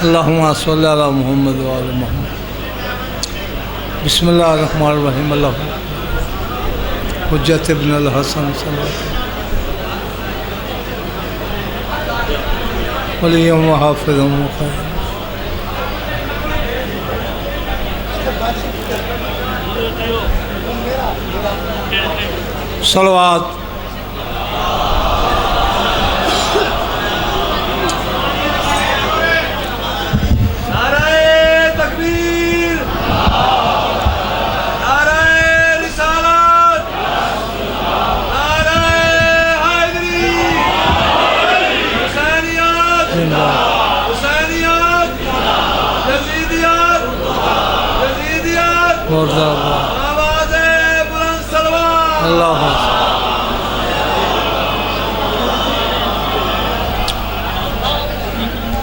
अल्लाहुम्मा सल्लि अला मुहम्मद व आले मुहम्मद। बिस्मिल्लाहिर रहमानिर रहीम। अल्लाहु हुज्जत इब्न अल हसन वलिय्युम व हाफ़िज़ुम व क़ाइम। सलवात।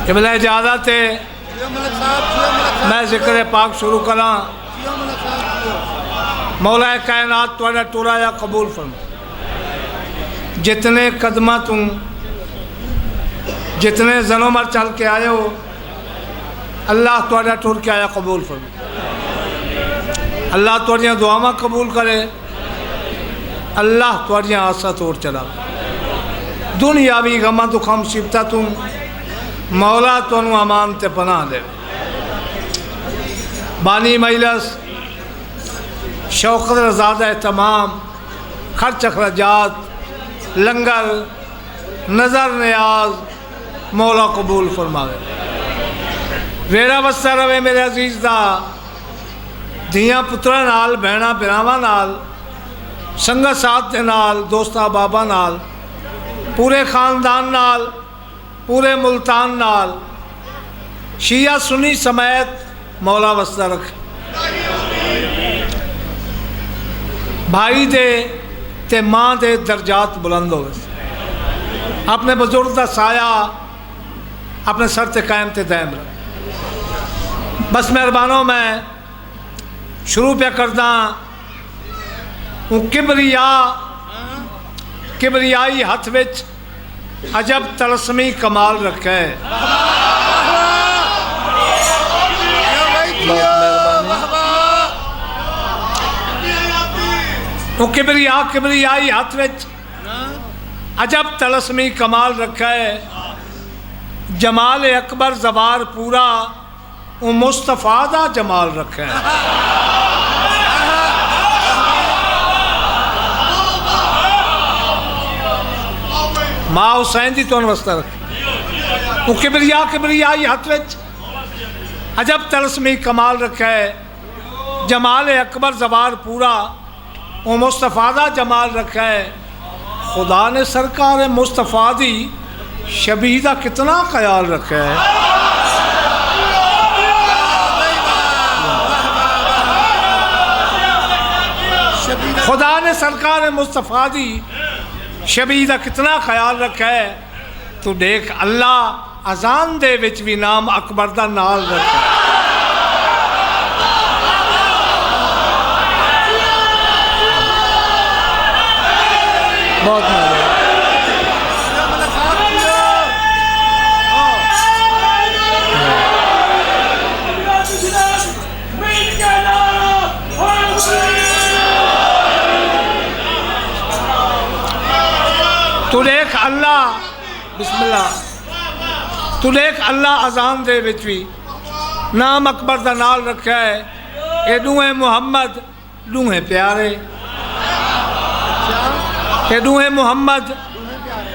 क़िबला इजाज़त है मैं ज़िक्र पाक शुरू करा। मौला कायनात तुहाडा टुरा या कबूल फरमा। जितने कदमा तू जितने जनो मर चल के आए हो अल्लाह तुहाडा टुर के आया कबूल फरमा। अल्लाह तुहाडियां दुआवां कबूल करे। अल्लाह तुहाडियां आसा तोड़ चला। दुनियावी गमा दुखा मुसीबत तू मौला तुहानू अमान ते पनाह दे। बानी मजलिस शौकत रज़ादा तमाम खर्च अखराजात लंगर नज़र न्याज मौला कबूल फरमावे। वेड़ा वस्सा रवे मेरे अजीज़ दा धियां पुत्रा नाल भैणा भरावां नाल संगत साथ दे नाल दोस्तां बाबा नाल पूरे खानदान नाल पूरे मुल्तान नाल शिया सुनी समेत मौला वस्ता रखे। भाई दे ते माँ दे दर्जात बुलंद हो। अपने बुजुर्ग का साया अपने सर ते कायम ते दायम रहे। बस मेहरबानों मैं शुरू पे करदा हूँ। किबरियाई हथ विच अजब तलस्मी कमाल रखा है। किबरियाई हथ विच अजब तलस्मी कमाल रखा है। जमाल अकबर जवार पूरा वो मुस्तफ़ा दा जमाल रखा है। माँ हुसैन जी तुहानू वस्ता रखे। वो किबरियाई हथ विच अजब तलस्मी कमाल रखा है। जमाल अकबर जवार पूरा वो मुस्तफ़ा दा जमाल रखा है। खुदा ने सरकार मुस्तफ़ा दी शबीह दा कितना ख्याल रखा है। खुदा ने सरकार मुस्तफ़ा दी शबीह दा कितना ख्याल रखा है। तो देख अल्लाह अजान दे विच भी नाम अकबर दा नाल रखा है। बहुत तू देख अल्लाह बिस्मिल्लाह तू देख अल्लाह अजान दे विच भी नाम अकबर दा नाल रखा है। ये दूहे मुहम्मद दूहे प्यारे। ये दूहे मुहम्मद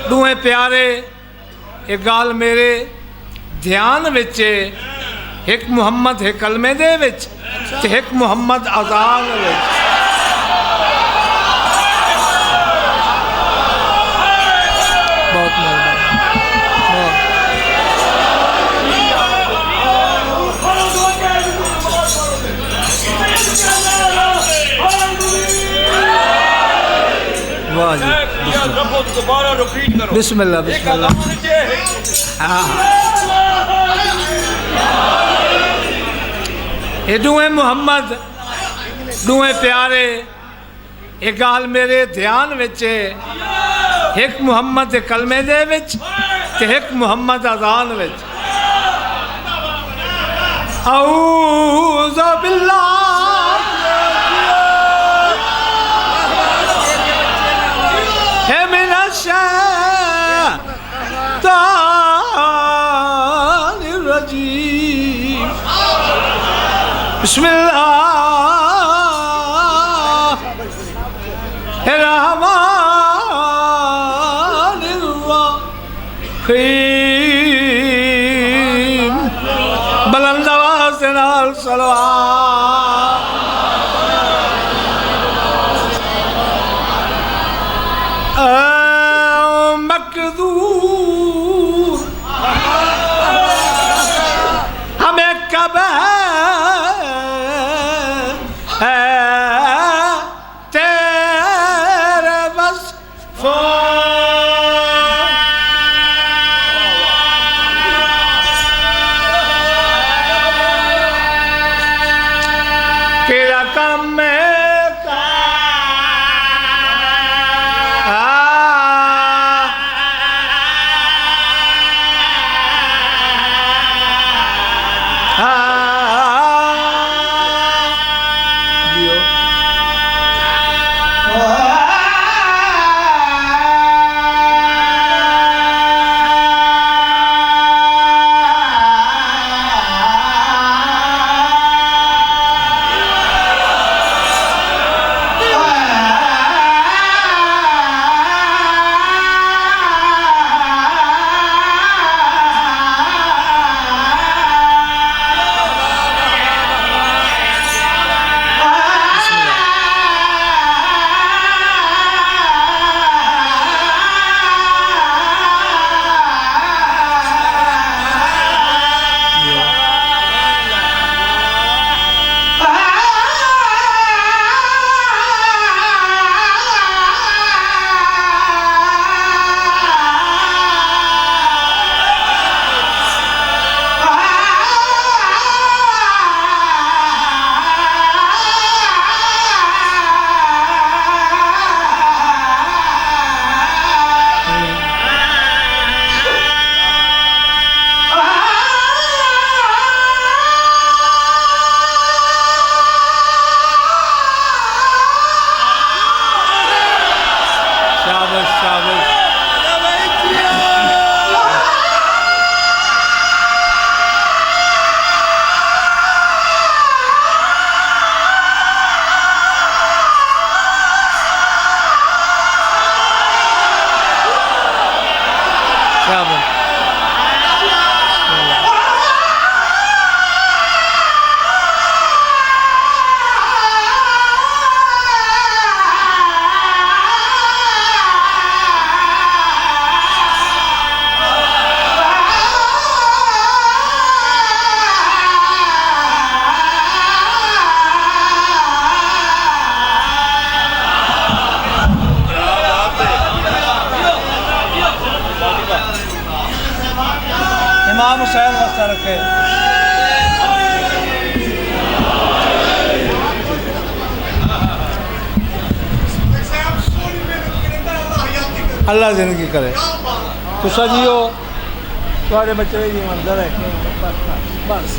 दूहे प्यारे। एक गाल मेरे ध्यान विच एक मुहम्मद है कलमे दे विच ते एक मुहम्मद अजान विच। बहुत वाह जी बिस्मिल्लाह बिस्मिल्लाह। ये दूहे मुहम्मद दूहे प्यारे। एक गाल मेरे ध्यान विच एक मुहम्मद कलमे दे विच ते एक मुहम्मद अजान विच। औज़ु बिल्लाहि मिनश्शैतानिर रजीम। बिस्मिल्लाहिर्रहमानिर्रहीम। बुलंद आवाज़ से नाल सलवात। मकदूर हमें कब है तेरे बस कि रकम में इमाम हुसैन वस्ता रखे। अल्लाह जिंदगी करे तुसा जियो तुम्हारे बच्चे जी मंजर है बस।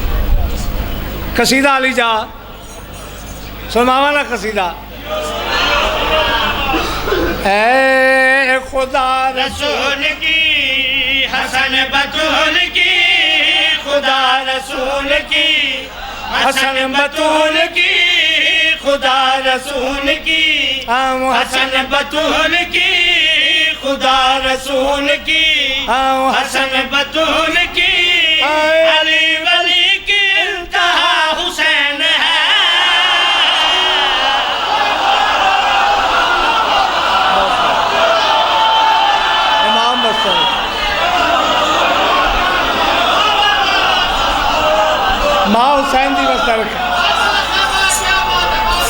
कसीदा अली जा सुनावा ना कसीदा। ऐ खुदा रसूल की हसन बतूल की, खुदा रसूल की हसन बतूल की, खुदा रसूल की हसन बतूल की, खुदा रसूल की हसन बतूल की। अली वली की इंतहा हुसैन है। इमाम बस्तर माँ हुसैन दी वस्ता रखे।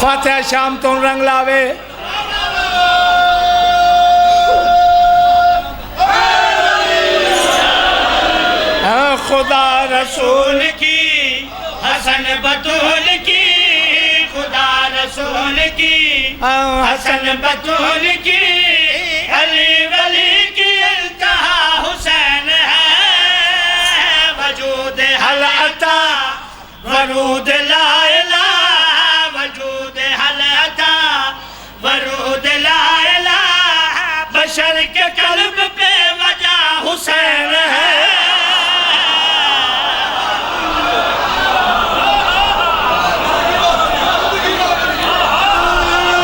फातिहा शाम तो रंग लावे। खुदा रसूल की हसन बतूल की, खुदा रसूल की हसन बतूल की। अली वली की इंतहा हुसैन है। वजूद हल अता वरूद ला इलाहा वजूद हल अता वरूद ला इलाहा बशर के कल्ब पे वजह हुसैन है।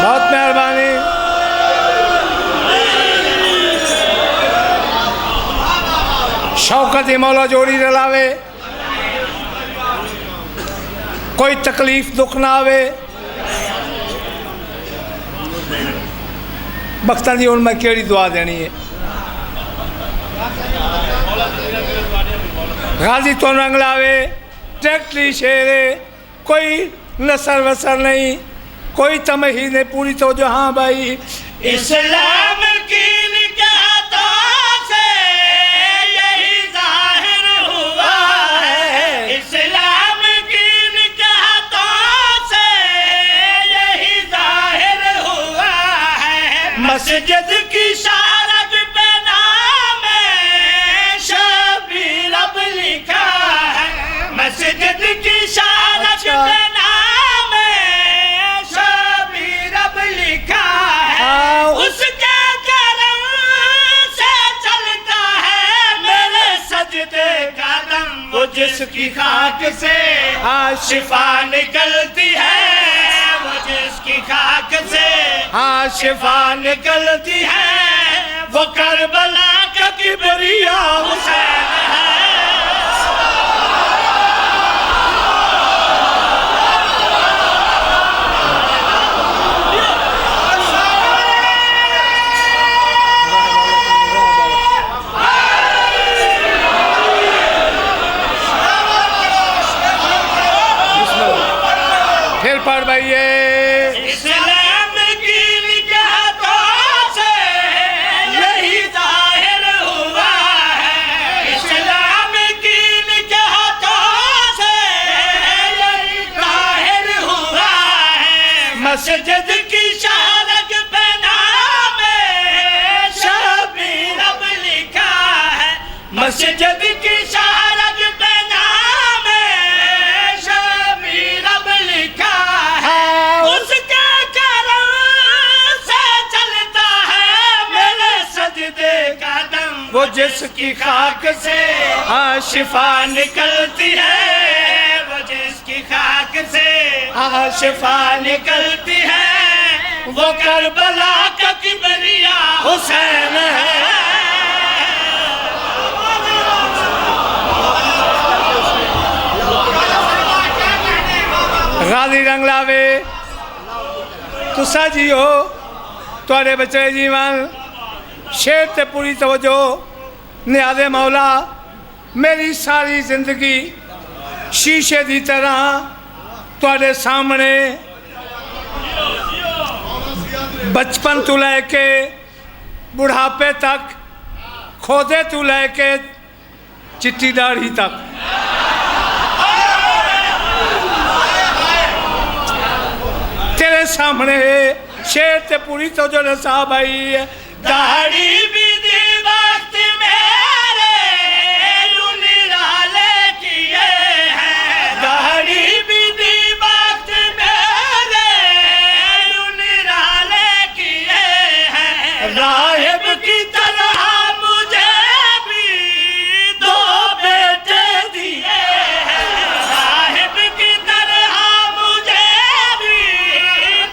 बहुत मेहरबानी। शौकत ही मौला जोड़ी रलावे, कोई तकलीफ दुख ना आवे। बख्तां दी हुण मैं केड़ी दुआ देनी है। गाजी तो रंग लावे, टैक्टरी शेरे, कोई नसर वसर नहीं, कोई तमही नहीं, पूरी तो जो हाँ भाई इस्लाम की निकातों से यही जाहिर हुआ है। इस्लाम की निकातों से यही जाहिर हुआ है। मस्जिद की शारद पे नाम शबीर अब लिखा है। मस्जिद की शारद पे नाम शबीर अब लिखा है। उसके करम से चलता है मेरे सजदे का दम। वो जिसकी खाक से शिफा निकलती है, वो जिसकी खाक से शिफा निकलती है, वो करबला का किबरिया हुसैन है। फिर पढ़ भैया। इस्लाम की निकातों से यही जाहिर हुआ है। इस्लाम की निकातों से यही जाहिर हुआ है। मस्जिद की शारद पे नाम शबीर अब लिखा है। मस्जिद की शारद पे नाम शबीर अब लिखा है। उसके करम से चलता है मेरे सजदे का दम। वो जिसकी खाक से शिफा निकलती है, वो जिसकी खाक से शिफा निकलती है, वो करबला का किबरिया हुसैन है। गाजी रंग लावे, तुसा जी हो, तुहाडे बच्चे जीवन शेर ते पूरी तवज्जो। नियाज़े मौला मेरी सारी जिंदगी शीशे की तरह तुहाडे सामने बचपन तो लैके बुढ़ापे तक, खोदे तो लैके चिट्टी दाढ़ी तक तेरे सामने शेर ते पूरी तो जो रसा भाई है। दाढ़ी भी दी वक्त मेरे निराले किए हैं। दाढ़ी भी दी वक्त मेरे निराले किए हैं। राहिब की तरह मुझे भी दो बेटे दिए हैं। राहिब की तरह मुझे भी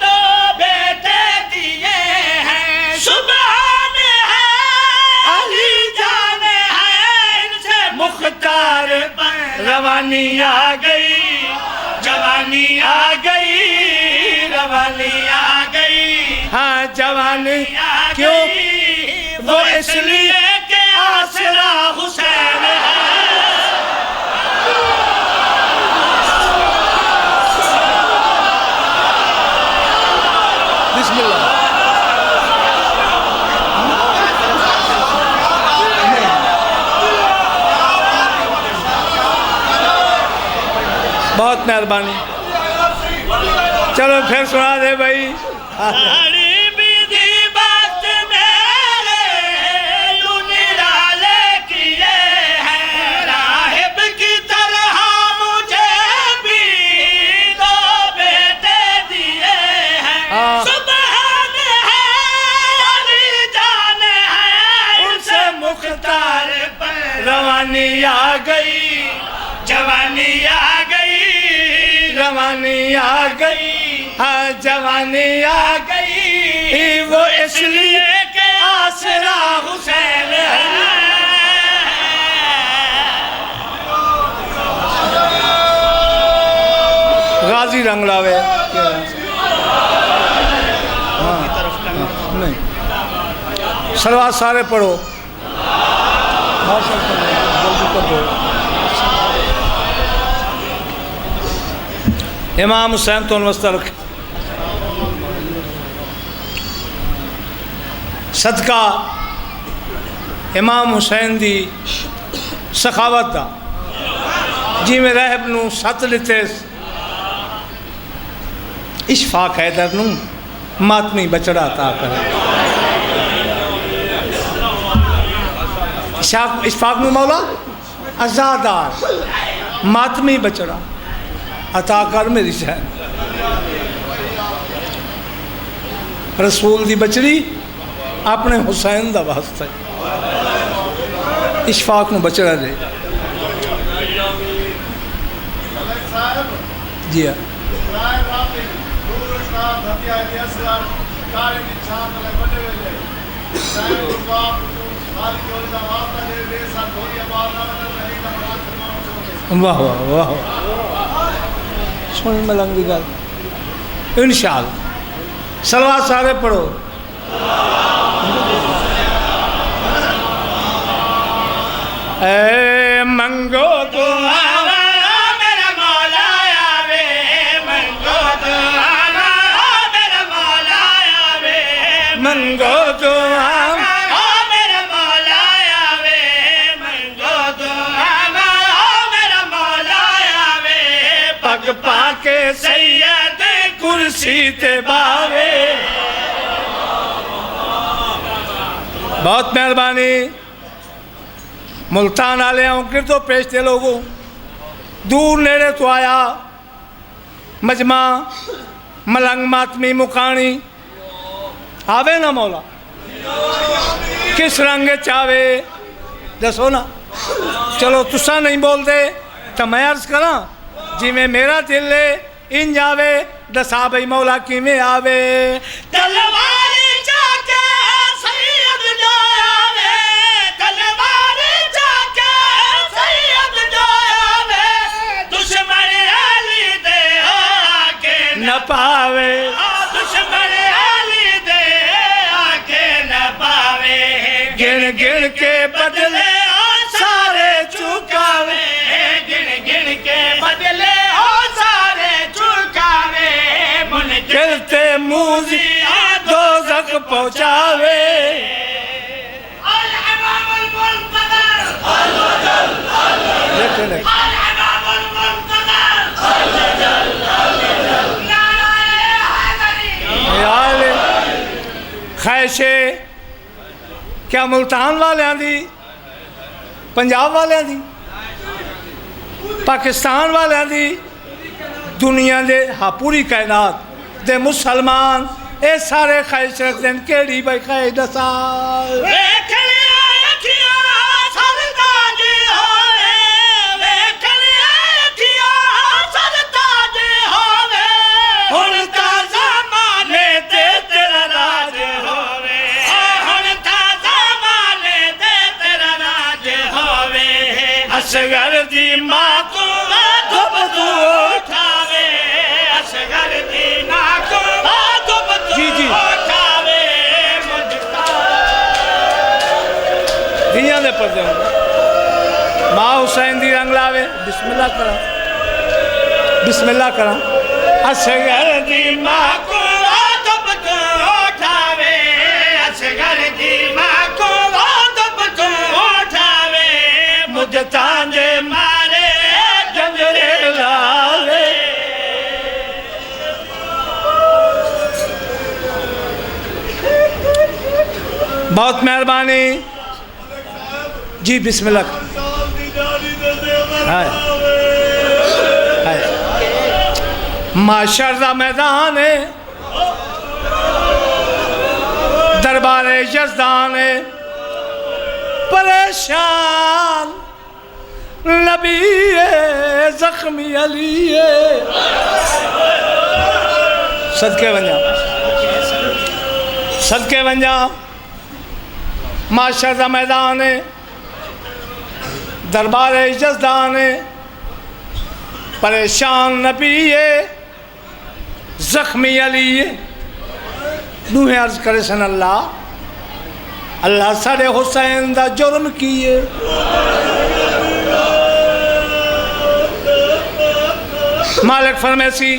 दो बेटे दिए हैं। सुभान है अली जान है इनसे मुख्तार पर रवानी आ गई, जवानी आ गई, रवानी आ गई। हाँ जवानी आ क्यों? गई वो इसलिए के आसरा हुसैन है। बिस्मिल्लाह। बहुत मेहरबानी। चलो फिर सुना दे भाई। दाढ़ी भी दी वक्त मेरे निराले किए हैं। राहिब की तरह मुझे भी जवानी आ गई, जवानी आ गई, रवानी आ गई, हाँ जवानी आ गई, वो इसलिए के आसरा हुसैन है। गाजी रंग लावे। हाँ, नहीं सलवार सारे पढ़ो, जल्दी कर दो। इमाम हुसैन तो वस्ता रखे सदका इमाम हुसैन दी सखावत दा जिमें रहब नू सत लिते इशफाक हैदर नू मातमी बचड़ा ता करे। इशफाक नू मौला आजादार मातमी बचड़ा अता कर मेरी शहर। रसूल दी बचड़ी अपने हुसैन दा वास्ता इशफाक नू बचड़ा दे। जी हाँ वाह वाह वाह सुन मलंग की गल इंशाअल्लाह। सलवार सारे पढ़ो। ए मंगो तो मेरा मौला आवे, मंगो तो मेरा मौला आवे, मंगो तो मेरा मौला आवे, मंगो तो मेरा मौला आवे, पग पाके सैयद कुर्सी ते बावे। बहुत मेहरबानी। मुल्तान आले आऊँ तो पेशते लोगों दूर नेड़े तो आया मजमा मलंग मातमी मुकानी आवे ना मौला किस रंग चावे दसो ना। चलो तुसा नहीं बोलते तो मैं अर्ज करा जिमें मेरा दिल है इन जावे दसा भाई मौला किमें आवे। तलवार जाके सैयद जो आवे, तलवार जाके सैयद जो आवे, दुश्मन अली दे आके न पावे दुश्मन अली दे आके न पावे। गिन गिन के बदले सारे चुकावे, गिन गिन के बदले हो सारे चुकावे, गिरते मूजी दो जख पहुँचावे। ख्वाहिशे क्या मुल्तान वालियां दी, पंजाब वालियां दी, पाकिस्तान वालियां दी, दुनिया दे हाँ पूरी कायनात दे मुसलमान ये सारे ख्वाहिश रखते हैं केड़ी भाई ख्वाहिश दसा। असगर दी माँ को धुप तू उठावे, असगर दी माँ को धुप तू जी जी उठावे, दिया दे पर्दे माँ हुसैन दी रंग लावे। बिस्मिल्लाह करा बिस्मिल्लाह करा। असगर दी माँ को धुप तू उठावे, असगर दी माँ को धुप तू उठावे, मुझे तांजे मारे जंगरे लावे। बहुत मेहरबानी जी। बिस्मिल्लाह। हाय हाय माशर दा मैदान है, दरबारे यज़दान है, परेशान नबी है जख्मी अली है। सदके वञा, सदके वञा। माशर का मैदान है, दरबार इज्जतदान है, परेशान नबी है जख्मी अली है। नूहे अर्ज करे सन अल्लाह, अल्लाह साढ़े हुसैन दा जुर्म की है। मालिक फरमैसी,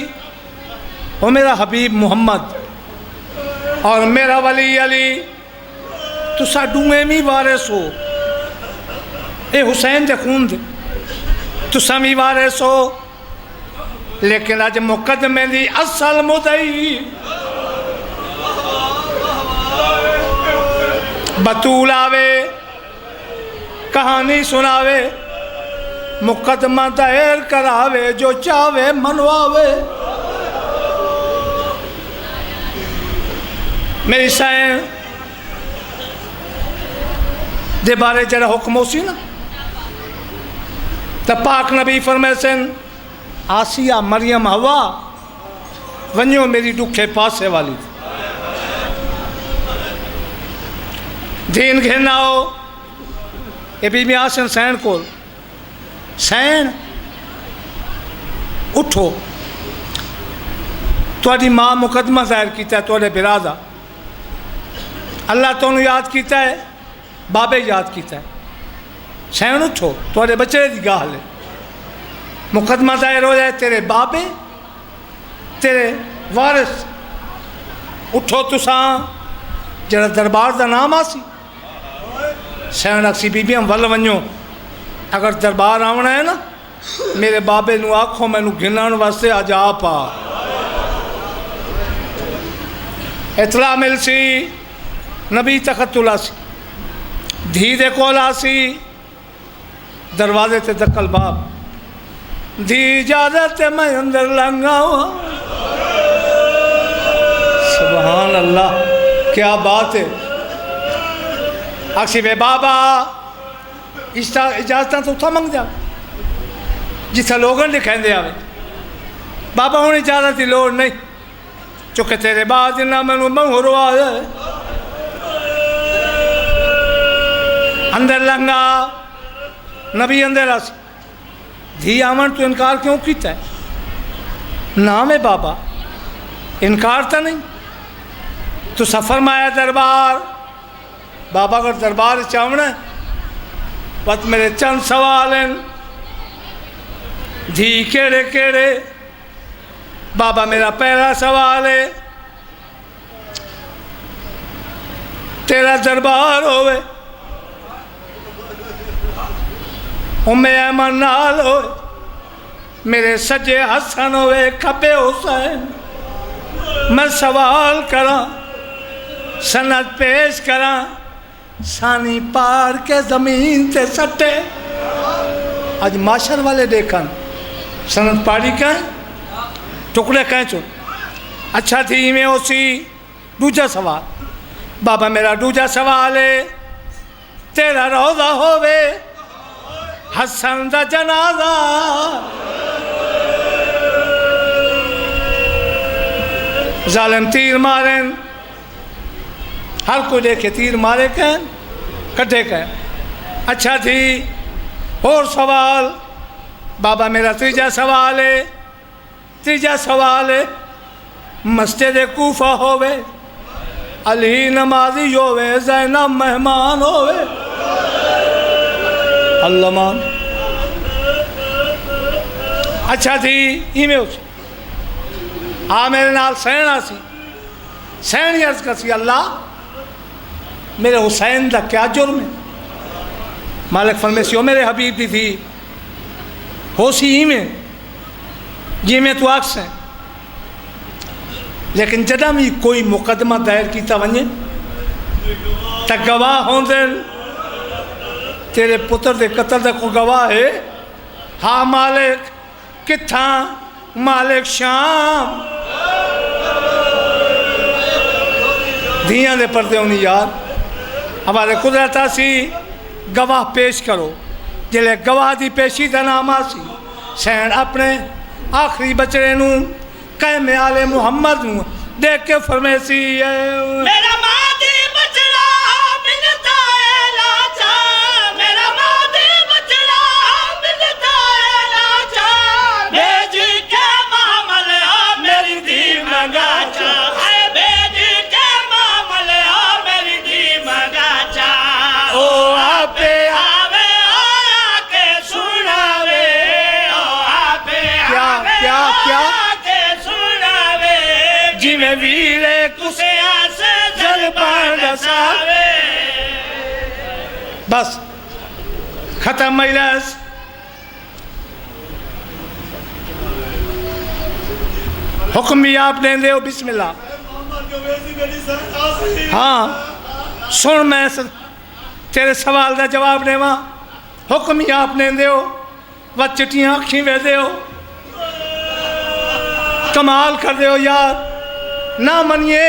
वो मेरा हबीब मुहम्मद और मेरा वली अली तुसा डूए भी वारिस हो, ये हुसैन दे खून दे तुसा भी वारिस हो। लेकिन अज मुकदमे दी असल मुदई बतूल आवे, कहानी सुनावे, मुकदमा दायर करावे, जो चावे मनवावे। मेरी सैन दे बारे जरा हुक्म होसी ना, तो पाक नबी फरमैसन आसिया मरियम हवा वञो मेरी दुखे पासे वाली दीन घेरना हो। ये बीबी आसन सैन को, सैन उठो, तुहाडी माँ मुकदमा दायर किया तुहाडे बिरा दा, अल्लाह तुहानू याद किया है, बाबे याद किया है। सैन उठो, तुहाडे बच्चे की गाल है, मुकदमा दायर हो जाए तेरे बाबे तेरे वारिस। उठो तुसा जरा दरबार का नाम आसी। सैन अक्सी बीबियां वल वञो, अगर दरबार आना है ना मेरे बाबे नू आखो मैनू गिनण वास्ते अज आप आ। इतला मिलसी नबी तखतुल आसी, धी दे कोल आसी, दरवाजे ते दखल बाप, धी इजाजत मैं अंदर लंगा हुआ। सुभान अल्लाह, क्या बात है। आखसी वे बाबा इजाजत तो उथा मंग जा जिथे लोगों ने कहते आवे, बाबा हूँ इजाजत की लोड़ नहीं, चुके तेरे बाद जिन्ना मैनू महूर आया। अंदर लंगा, नबी अंदर आसी, धी आवन तो इनकार क्यों किया है? नाम है बाबा, इनकार तो नहीं। तो सफ़र में आया दरबार, बाबा अगर दरबार चावना बस मेरे चंद सवाल हैं। धी केड़े केड़े, बाबा मेरा पहला सवाल है, तेरा दरबार होवे उम्मे ऐमन नाल हो, मेरे सज्जे हसन होवे खब्बे हुसैन। मैं सवाल करा, सनद पेश करा, सानी पार के जमीन से सटे। आज माशर वाले देखन सनद पाड़ी का टुकड़े कह चो। अच्छा थी में उसी दूजा सवाल, बाबा मेरा दूजा सवाल है, तेरा रोज़ा होवे हसन दा जनाजा। जालिम तीर मारें, हर कोई देखे तीर मारे कह कटे कह। अच्छा थी और सवाल, बाबा मेरा तीजा सवाल है, तीजा सवाल है, मस्जिद कूफा होवे अली नमाजी होवे ज़ैनब मेहमान होवे। अल्लाह मान। अच्छा थी इमें उस आ मेरे नाल सैन आसी, सैन अर्ज करसी अल्लाह मेरे हुसैन का क्या जुर्म है? मालिक फरमेसी ओ मेरे हबीब की थी हो सी इमें जिमें तू आख से। लेकिन जदा भी कोई मुकदमा दायर किया वने तो गवाह होंदे, तेरे पुत्र के कत्ल का कोई गवाह है? हाँ मालिक, किथा? मालिक शाम। धियां दे पर्दे होनी यार, हमारे कुदरत सी गवाह पेश करो। जिले गवाह की पेशी का नाम आसी सैन अपने आखिरी बचड़े नू कहमे आले मुहम्मद नू देख के फरमेसी मेरा मादी बचड़ा मिलता है लाचा, मेरा मादी बचड़ा मिलता है लाचा, भेज के मामल मेरी दी मंगाचा, भेज के मामल मेरी दी मंगाचा। ओ आपे आवे आके सुनावे, ओ आपे क्या क्या आके सुनावे, जिमें वीरे कुसे आसे जलपान दसावे। बस खत्म मजलिस। हुक्म भी आप दे दो बिस्मिल्लाह। हाँ सुन मैं तेरे सवाल का जवाब देवा। हुक्म ही आप दे दो व चिट्टियाँ अखी वे दो। कमाल कर दो यार, ना मनिए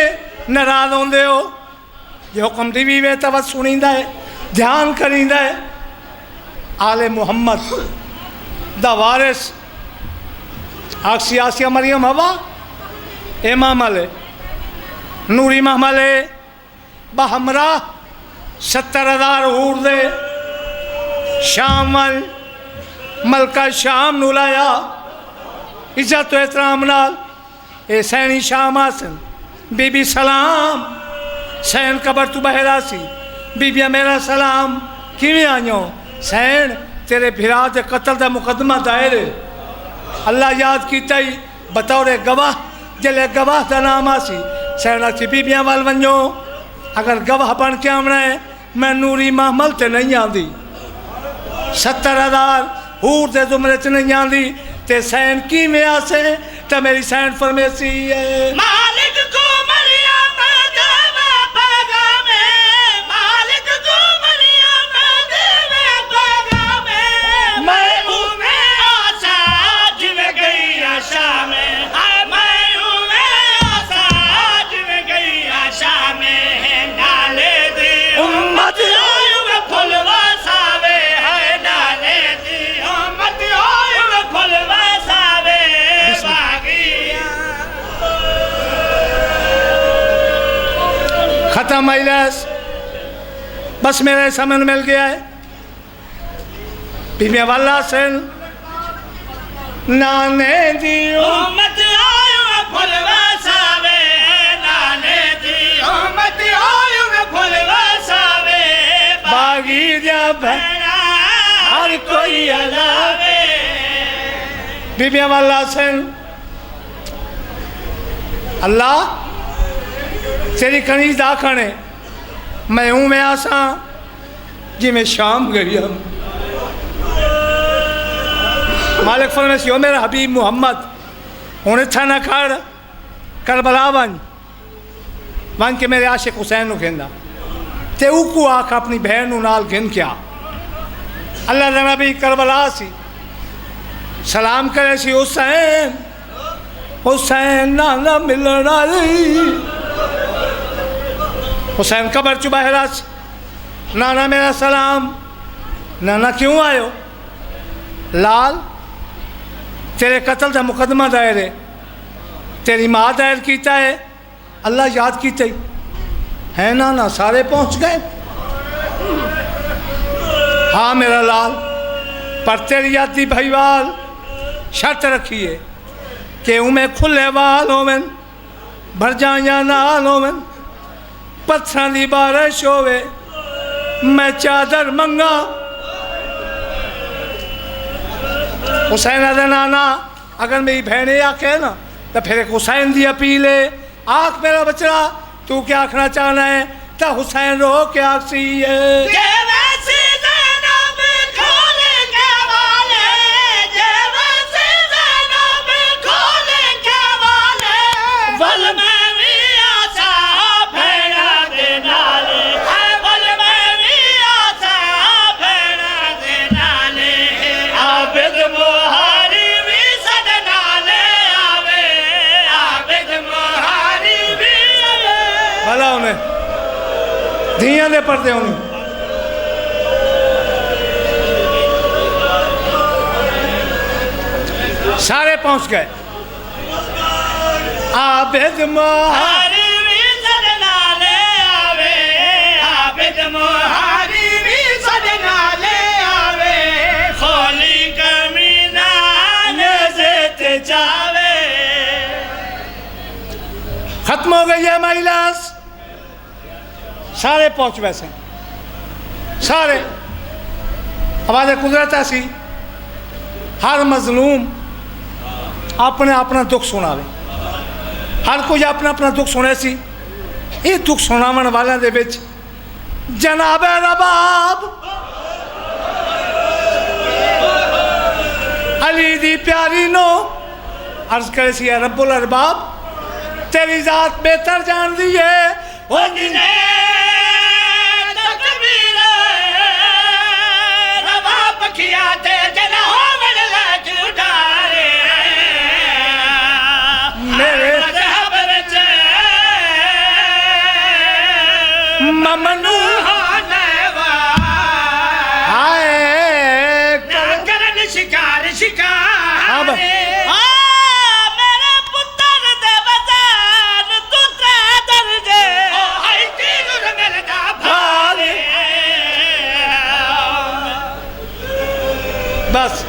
नाराज होंदे हो। जो हुक्म दी भी वे तो बस सुनींदा है, ध्यान करींदा है। आले मुहम्मद दा वारिस आक्सी आसिया मरियम हवा इमाम अले नूरी महमले बहमरा 70,000 हूर दे शाम वल मलका शाम नू लाया इज्जत एहतराम नाल। ए सैनी शाम आसन बीबी सलाम सैन कबर तू बहरा सी बीबिया मेरा सलाम किवें आयो सैन तेरे भिरा के कतल का मुकदमा दायर अल्लाह याद किया ही बतौर गवाह जले गवाह का नाम आसी सैन अच्छी बीबिया वाल वनो अगर गवाह बन के आना है मैं नूरी महमल ते नहीं आती 70,000 हूर के जुमरे च नहीं आती ते सैन किवें आसे तो मेरी सैन फरमेसी है मालिक को मरियम देवे पैगामे, मालिक को मरियम देवे पैगामे, मैं हूँ मैं आशा जिਵੇਂ गई आशा में, मैं हूँ मैं आशा जिਵੇਂ गई आशा में, नाले दी उम्मत आयु में फुल वसावे है, नाले दी उम्मत आयु में फुल वसावे बागिया। खत्म मजलिस। बस मेरे समझ मिल गया है। बीबिया वाला सेन नाने दी उम्मत आयु में फुल वसावे, नाने दी उम्मत आयु में फुल वसावे बागी जब भैया हर कोई अलावे। बीबिया वाला सेन अल्लाह तेरी कनीज दाखने मैं हूँ मैं आसा जिमें शाम गई हम मालिक फरमेस यो मेरा हबीब मुहम्मद हूँ इतना ना कर करबला वन के मेरे आशिक हुसैन कहना ते उकू आख अपनी बहन नाल गिन क्या अल्लाह का नबी करबला सी सलाम करे सी हुसैन हुसैन नाना मिलना हुसैन कबर चु बहरा नाना मेरा सलाम नाना क्यों आयो लाल तेरे कत्ल का मुकदमा दायर है तेरी माँ दायर किया है अल्लाह याद किया है नाना सारे पहुँच गए हाँ मेरा लाल पर तेरी यादी भाईवाल शर्त रखिए कि उमें खुले वाल होवन भर जा या नाल होवन पत्थर की बारिश होवे मैं चादर मंगा हुसैन आदे नाना अगर मेरी बहने आखे ना तो फिर एक हुसैन की अपील है आख मेरा बचड़ा तू क्या आखना चाहना है तो हुसैन रो के आखसी है भला उन्हें धियां दे पढ़ते होने सारे पहुंच गए। आबिद हारी भी सजना ले आवे, आबिद मुहारी भी सजना ले आवे, खोली कमीना नज़त जावे। खत्म हो गई है महिलास, सारे पहुंच वैसे सारे। आवाज़ कुदरत ऐसी, हर मजलूम अपने अपना दुख सुनावे, हर कोई अपना अपना दुख सुने सी। ये दुख सुनावन वाले दे विच जनाब रबाब अली दी प्यारी नो अर्ज करे सी, रब्बुल अरबाब तेरी जात बेहतर जान दी है। ओ जिने तकबीर रबाब पखिया ते जना हो मेरे लाज उठारे, मेरे मज़हब विच ममनू होनेवा, हाय ना करन शिकार अब। शिकार। मेरे पुत्र दे बजान तू त्रै दर्जे, ओ हाय तीर मेरे दा भाले। बस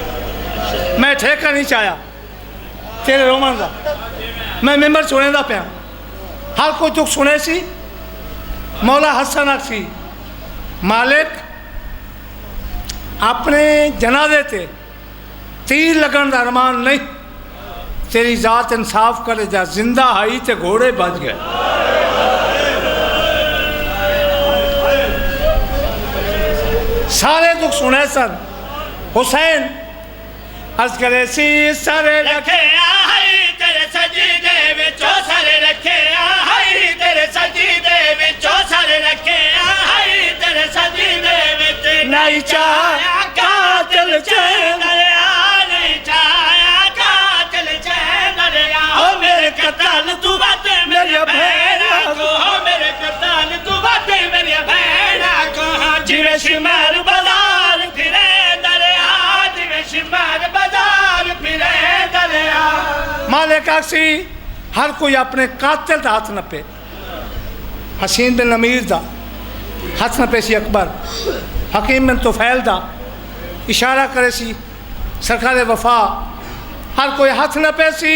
मैं ठेका नहीं चाया तेरे रोमन का, मैं मेंबर सुने दा पिया, हर कोई दुख सुने सी। मौला हसन अक्सी मालिक अपने जनाजे ते तीर लगन का अरमान नहीं, तेरी जात इंसाफ करे जा, जिंदा आई ते घोड़े बच गए। सारे दुख सुने सन। हुसैन अर्ज करे सी, सारे रखे आई तेरे सजीदे विचों सर रखे आई तेरे सजीदे विचों सर रखे आई तेरे सजीदे विच नहीं चाया कातिल चैन, नहीं चाया कातिल चैन दरिया। हो मेरे कताल तू बातें मेरी बहना को, हो मेरे कताल तू बातें मेरी बहना को। जिवे शिमार बाजार फिरे दरिया, जिवे शिमार बाजार फिरे दरिया। मालिक अक्सी हर कोई अपने कातिल का हाथ न पे। हसीन बिन अमीर दा हाथ न पे सी, अकबर हकीम बिन तुफैल दा इशारा करे सी, सरकार वफा हर कोई हाथ न पे सी,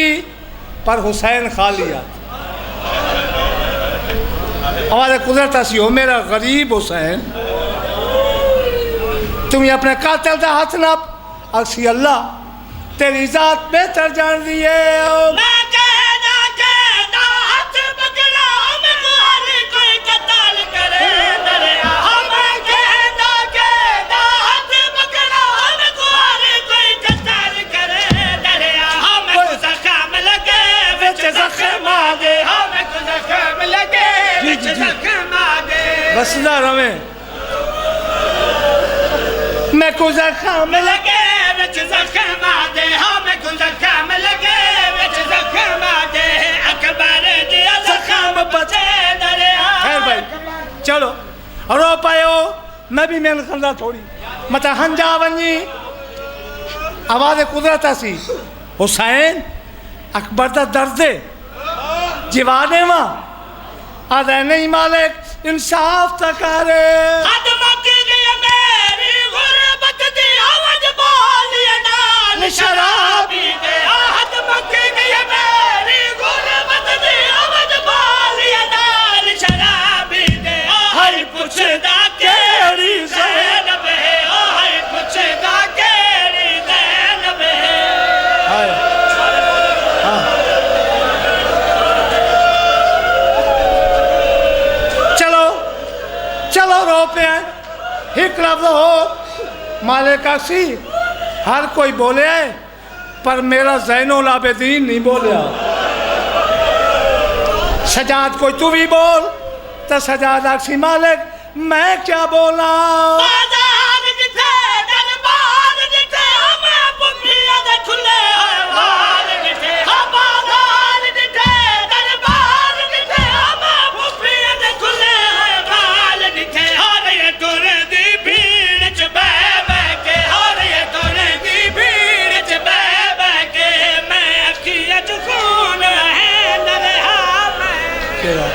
पर हुसैन खाली हाथ। हमारे कुदरत सी, हो मेरा गरीब हुसैन तुम्हें अपने कातिल का हाथ न अक्सी, अल्लाह तेरी जात बेहतर जान दी है। मैं कहना हाथ पकड़ा मैं हर कोई कत्ल करे दरिया। मैं कहना हाथ पकड़ा मैं हर कोई कत्ल करे दरिया। मैं को जख्म लगे विच जख्म आ गए, मैं को जख्म लगे विच जख्म आ गए। बसदा रवे मैं को जख्म लगे विच जख्म आ गए, मैं को जख्म लगे विच जख्म आ गए। अकबर दी जख्म बचे दरिया। खैर भाई चलो रो पायो, मैं भी मेहनत करदा थोड़ी मत हंजा वनी। आवाज़ कुदरत सी, हुसैन अकबर दा दर्द जीवाने मां आदे नहीं मालिक इंसाफ तकारे। हद मच गई मेरी गुरबत दी आवाज बोलिए नाल शराबी दे। हद मच गई मेरी गुरबत दी आवाज बोलिए नाल शराबी दे। हर पुछदा केड़ी ज़ैनब है, हर पुछदा केड़ी ज़ैनब है। हाय चलो चलो रो पे एक लफ्ज़ हो मालिक अक्सी हर कोई बोले, पर मेरा ज़ैनुल आबिदीन नहीं बोलिया। सजाद कोई तू भी बोल तो सजाद अक्सी मालिक मैं क्या बोला। बाजार जिथे दरबार जिथे हमें पुंडिया दे खुले हाल जिथे। बाजार जिथे दरबार जिथे हमें पुंडिया दे खुले हाल जिथे। हर ये टुर दी भीड़ च बह बह के, हर ये टुर दी भीड़ च बह बह के तेरा